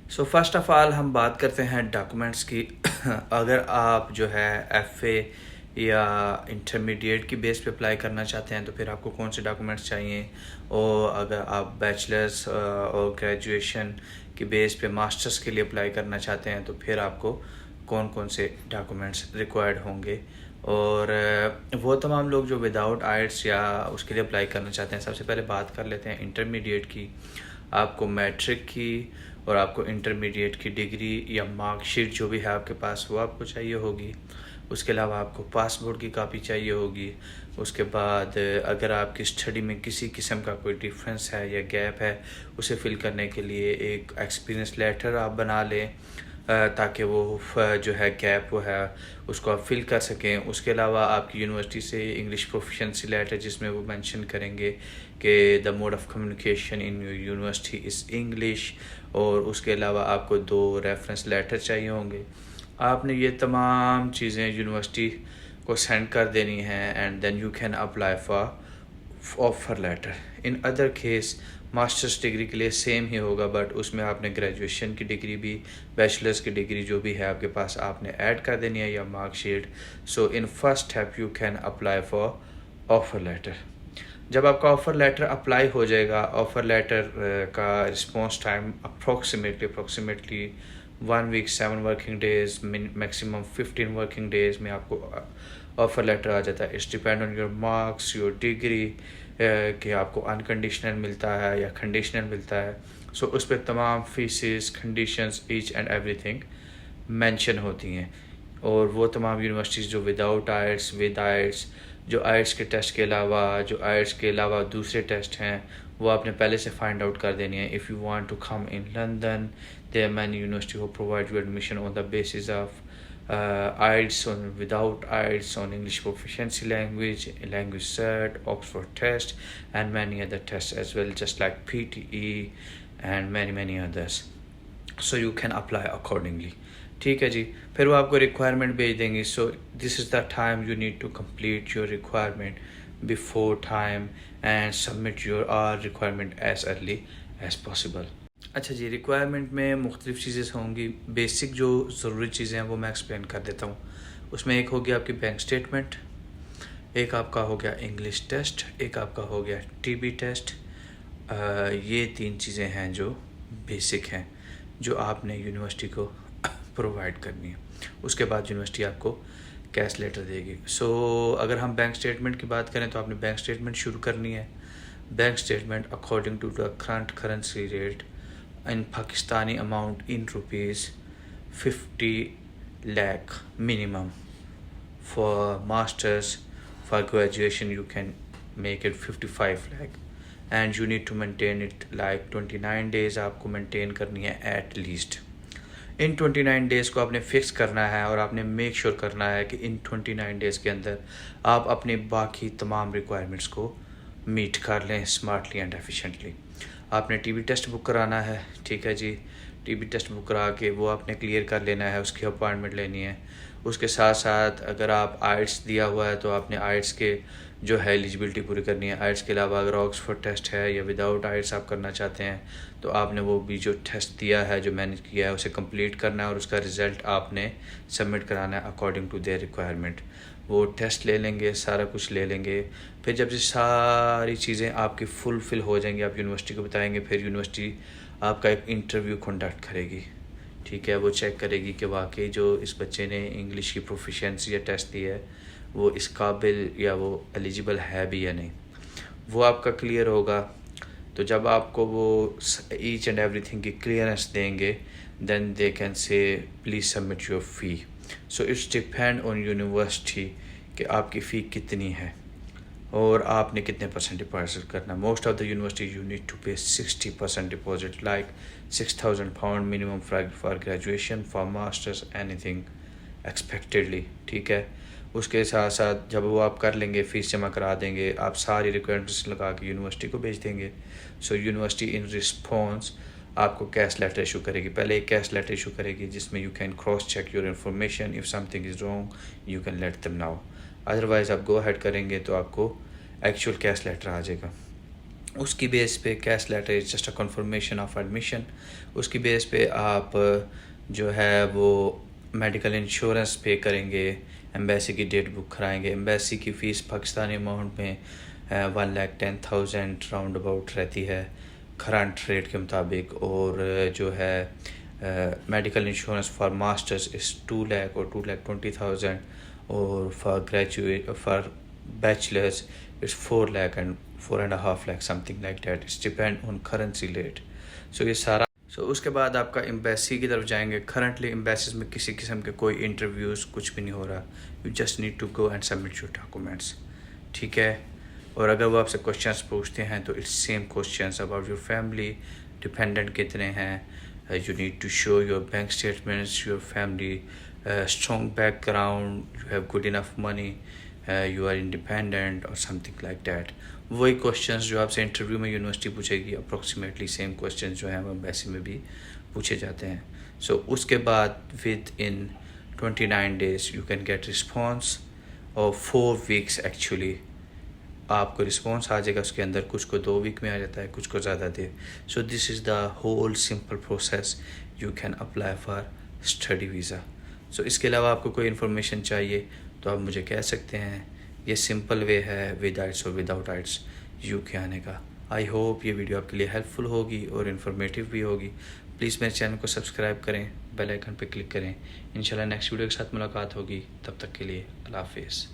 So first of all हम बात करते हैं डॉक्यूमेंट्स की। अगर आप जो है एफ़ए या इंटरमीडिएट की बेस पे अप्लाई करना चाहते हैं तो फिर आपको कौन से डॉक्यूमेंट्स चाहिए, और अगर आप बैचलर्स और ग्रेजुएशन की बेस पे मास्टर्स के लिए अप्लाई करना चाहते हैं तो फिर आपको कौन कौन से डॉक्यूमेंट्स रिक्वायर्ड होंगे। और वो तमाम लोग जो विदाउट आइट्स या उसके लिए अप्लाई करना चाहते हैं, सबसे पहले बात कर लेते हैं इंटरमीडिएट की। आपको मैट्रिक की और आपको इंटरमीडिएट की डिग्री या मार्कशीट जो भी है आपके पास वो आपको चाहिए होगी। उसके अलावा आपको पासपोर्ट की कापी चाहिए होगी। उसके बाद अगर आपकी स्टडी में किसी किस्म का कोई डिफरेंस है या गैप है, उसे फिल करने के लिए एक एक्सपीरियंस लेटर आप बना लें, ताकि वो जो है गैप वो है उसको आप फिल कर सकें। उसके अलावा आपकी यूनिवर्सिटी से इंग्लिश प्रोफिशिएंसी लेटर जिसमें वो मेंशन करेंगे कि the mode of communication in your university is English. और उसके अलावा आपको 2 रेफरेंस लेटर चाहिए होंगे। आपने ये तमाम चीज़ें यूनिवर्सिटी को सेंड कर देनी है and then you can apply for offer letter. In other case master's degree के लिए सेम ही होगा, बट उसमें आपने ग्रेजुएशन की डिग्री भी, बैचलर्स की डिग्री जो भी है आपके पास, आपने ऐड कर देनी है या marksheet. So in first step you can apply for offer letter. जब आपका ऑफ़र लेटर अप्लाई हो जाएगा, ऑफ़र लेटर का response time approximately 1 week 7 working days, maximum 15 working days में आपको ऑफ़र लेटर आ जाता है। It's depend on your marks, your degree, कि आपको अनकंडीशनल मिलता है या कंडीशनल मिलता है। सो उस पर तमाम faeces, conditions, each and everything mention होती हैं। और वो तमाम यूनिवर्सिटीज़ जो विदाउट आइट्स, विद आइट्स, जो आइट्स के टेस्ट के अलावा, जो आइट्स के अलावा दूसरे टेस्ट हैं, वो आपने पहले से फाइंड आउट कर देनी है। If you want to come in London, there are many university who provide you admission on the basis of IELTS, on without IELTS, on English proficiency language cert, Oxford test, and many other tests as well, just like PTE and many others. So you can apply accordingly. ठीक है जी। फिर वो आपको requirement भेज देंगे। So this is the time you need to complete your requirement before time and submit your our requirement as early as possible. अच्छा जी, requirement में मुख्तलिफ़ चीज़ें होंगी। बेसिक जो ज़रूरी चीज़ें हैं वो मैं एक्सप्लेन कर देता हूँ। उसमें एक हो गया आपकी बैंक स्टेटमेंट, एक आपका हो गया इंग्लिश टेस्ट, एक आपका हो गया टीबी टेस्ट। ये 3 चीज़ें हैं जो बेसिक हैं, जो आपने यूनिवर्सिटी को प्रोवाइड करनी है। उसके बाद यूनिवर्सिटी आपको कैश लेटर देगी। सो अगर हम बैंक स्टेटमेंट की बात करें तो आपने बैंक स्टेटमेंट शुरू करनी है। Bank statement according to the current currency rate in Pakistani amount in rupees 50 lakh minimum. For masters, for graduation you can make it 55 lakh, and you need to maintain it like 29 days आपको maintain करनी है at least। In 29 days को आपने fix करना है और आपने make sure करना है कि इन 29 डेज़ के अंदर आप अपनी बाकी तमाम रिक्वायरमेंट्स को मीट कर लें स्मार्टली एंड एफिशिएंटली। आपने टीबी टेस्ट बुक कराना है, ठीक है जी। टीबी टेस्ट बुक करा के वो आपने क्लियर कर लेना है, उसकी अपॉइंटमेंट लेनी है। उसके साथ साथ अगर आप आइट्स दिया हुआ है तो आपने आइट्स के जो है एलिजिबिलिटी पूरी करनी है। आइट्स के अलावा अगर ऑक्सफोर्ड टेस्ट है या विदाउट आइट्स आप करना चाहते हैं तो आपने वो भी जो टेस्ट दिया है, जो मैंने किया है, उसे कंप्लीट करना है और उसका रिज़ल्ट आपने सबमिट कराना है अकॉर्डिंग टू देयर रिक्वायरमेंट। वो टेस्ट ले लेंगे, सारा कुछ ले लेंगे। फिर जब ये सारी चीज़ें आपकी फुलफ़िल हो जाएंगी, आप यूनिवर्सिटी को बताएंगे, फिर यूनिवर्सिटी आपका एक इंटरव्यू कंडक्ट करेगी, ठीक है। वो चेक करेगी कि वाकई जो इस बच्चे ने इंग्लिश की प्रोफिशिएंसी या टेस्ट दी है वो इस काबिल या वो एलिजिबल है भी या नहीं। वो आपका क्लियर होगा। तो जब आपको वो ईच एंड एवरीथिंग की क्लियरेंस देंगे, then they can say please submit your fee. So it's depend on university कि आपकी फ़ी कितनी है और आपने कितने % डिपॉजिट करना। Most of the university you need to pay 60% deposit, like £6,000 minimum for graduation, for master's, anything expectedly, ठीक है। उसके साथ साथ जब वो आप कर लेंगे, फ़ीस जमा करा देंगे, आप सारी रिक्वायरमेंट्स लगा के यूनिवर्सिटी को भेज देंगे। सो यूनिवर्सिटी इन रिस्पॉन्स आपको कैश लेटर इशू करेगी। पहले एक कैश लेटर इशू करेगी जिसमें you can cross check your information, if something is wrong you can let them now. Otherwise आप गो अहेड करेंगे तो आपको एक्चुअल कैश लेटर आ जाएगा। उसकी बेस पे CAS letter is just a confirmation of admission. उसकी बेस पे आप जो है वो मेडिकल इंश्योरेंस पे करेंगे, एम्बेसी की डेट बुक कराएंगे। एम्बेसी की फ़ीस पाकिस्तानी अमाउंट में 1,10,000 राउंड अबाउट रहती है करंट रेट के मुताबिक। और जो है medical insurance for masters is 2 lakh और 2,20,000, और for bachelors it's 4 lakh and 4.5 lakh, something like that. It's depend on currency rate. So ये सारा उसके बाद आपका एम्बेसी की तरफ जाएंगे। करंटली एम्बेसीज में किसी किस्म के कोई इंटरव्यूज़ कुछ भी नहीं हो रहा। You just need to go and submit your documents, ठीक है। और अगर वो आपसे क्वेश्चंस पूछते हैं तो it's same questions about your family, dependent कितने हैं, you need to show your bank statements, your family strong background, you have good enough money, you are independent or something like that. वही questions जो आपसे interview में university पूछेगी, approximately same questions जो हैं वो embassy में भी पूछे जाते हैं। सो उसके बाद with in 29 days you can get response, और 4 weeks एक्चुअली आपको रिस्पॉन्स आ जाएगा। उसके अंदर कुछ को 2 week में आ जाता है, कुछ को ज़्यादा देर। So this is the whole simple process you can apply for study visa. So इसके अलावा आपको कोई इन्फॉर्मेशन चाहिए तो आप मुझे कह सकते हैं। ये सिंपल वे है विद आइट्स और विदाउट आइट्स यूके आने का। आई होप ये वीडियो आपके लिए हेल्पफुल होगी और इन्फॉर्मेटिव भी होगी। प्लीज़ मेरे चैनल को सब्सक्राइब करें, बेल आइकन पर क्लिक करें। इंशाल्लाह नेक्स्ट वीडियो के साथ मुलाकात होगी। तब तक के लिए अल्लाह हाफिज़।